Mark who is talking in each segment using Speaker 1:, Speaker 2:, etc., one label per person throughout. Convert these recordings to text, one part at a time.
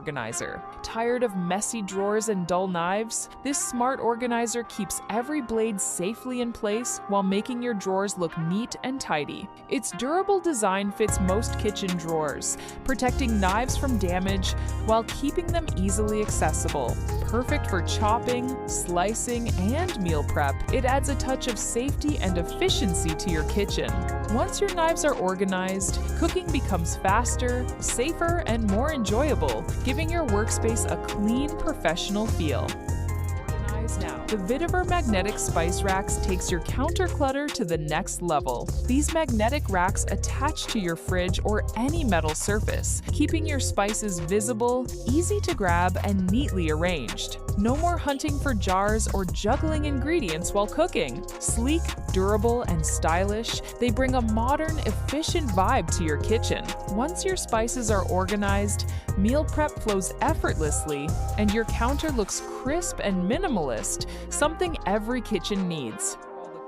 Speaker 1: organizer. Tired of messy drawers and dull knives? This smart organizer keeps every blade safely in place while making your drawers look neat and tidy. Its durable design fits most kitchen drawers, protecting knives from damage while keeping them easily accessible. Perfect for chopping, slicing, and meal prep, it adds a touch of safety and efficiency to your kitchen. Once your knives are organized, cooking becomes faster, safer, and more enjoyable, giving your workspace a clean, professional feel. Now, the Vetiver magnetic spice racks takes your counter clutter to the next level. These magnetic racks attach to your fridge or any metal surface, keeping your spices visible, easy to grab, and neatly arranged. No more hunting for jars or juggling ingredients while cooking. Sleek, durable, and stylish, they bring a modern, efficient vibe to your kitchen. Once your spices are organized, meal prep flows effortlessly, and your counter looks crisp and minimalist, something every kitchen needs.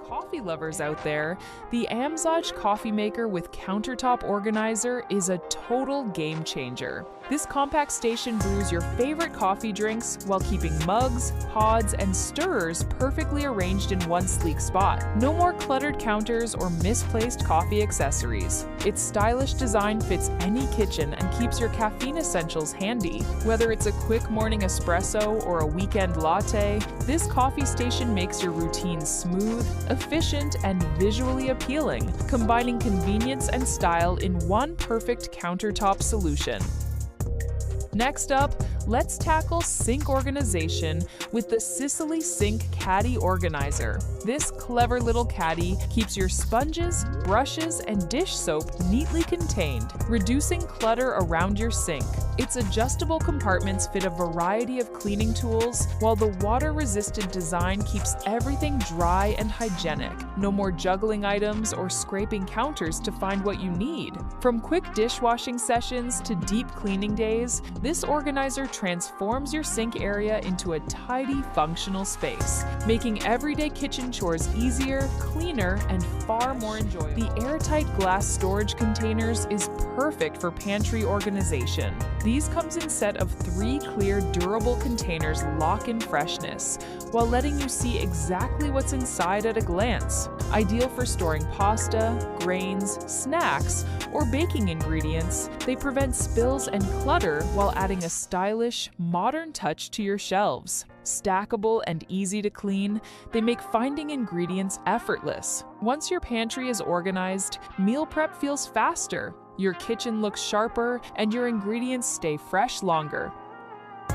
Speaker 1: Coffee lovers out there, the Amzaj coffee maker with countertop organizer is a total game changer. This compact station brews your favorite coffee drinks while keeping mugs, pods, and stirrers perfectly arranged in one sleek spot. No more cluttered counters or misplaced coffee accessories. Its stylish design fits any kitchen and keeps your caffeine essentials handy. Whether it's a quick morning espresso or a weekend latte, this coffee station makes your routine smooth, efficient, and visually appealing, combining convenience and style in one perfect countertop solution. Next up, let's tackle sink organization with the Sicily Sink Caddy Organizer. This clever little caddy keeps your sponges, brushes, and dish soap neatly contained, reducing clutter around your sink. Its adjustable compartments fit a variety of cleaning tools, while the water-resistant design keeps everything dry and hygienic. No more juggling items or scraping counters to find what you need. From quick dishwashing sessions to deep cleaning days, this organizer transforms your sink area into a tidy, functional space, making everyday kitchen chores easier, cleaner, and far more enjoyable. The airtight glass storage containers is perfect for pantry organization. These comes in set of 3 clear, durable containers lock in freshness, while letting you see exactly what's inside at a glance. Ideal for storing pasta, grains, snacks, or baking ingredients, they prevent spills and clutter while adding a stylish, modern touch to your shelves. Stackable and easy to clean, they make finding ingredients effortless. Once your pantry is organized, meal prep feels faster, your kitchen looks sharper, and your ingredients stay fresh longer.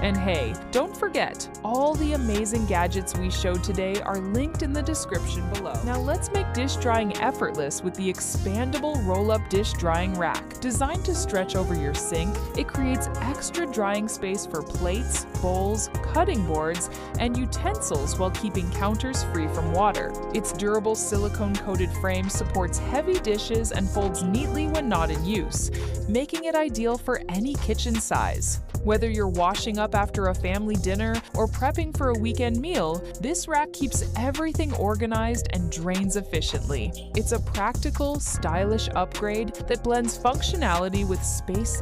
Speaker 1: And hey, don't forget, all the amazing gadgets we showed today are linked in the description below. Now let's make dish drying effortless with the expandable roll-up dish drying rack. Designed to stretch over your sink, it creates extra drying space for plates, bowls, cutting boards, and utensils while keeping counters free from water. Its durable silicone-coated frame supports heavy dishes and folds neatly when not in use, making it ideal for any kitchen size. Whether you're washing up after a family dinner or prepping for a weekend meal, this rack keeps everything organized and drains efficiently. It's a practical, stylish upgrade that blends functionality with space.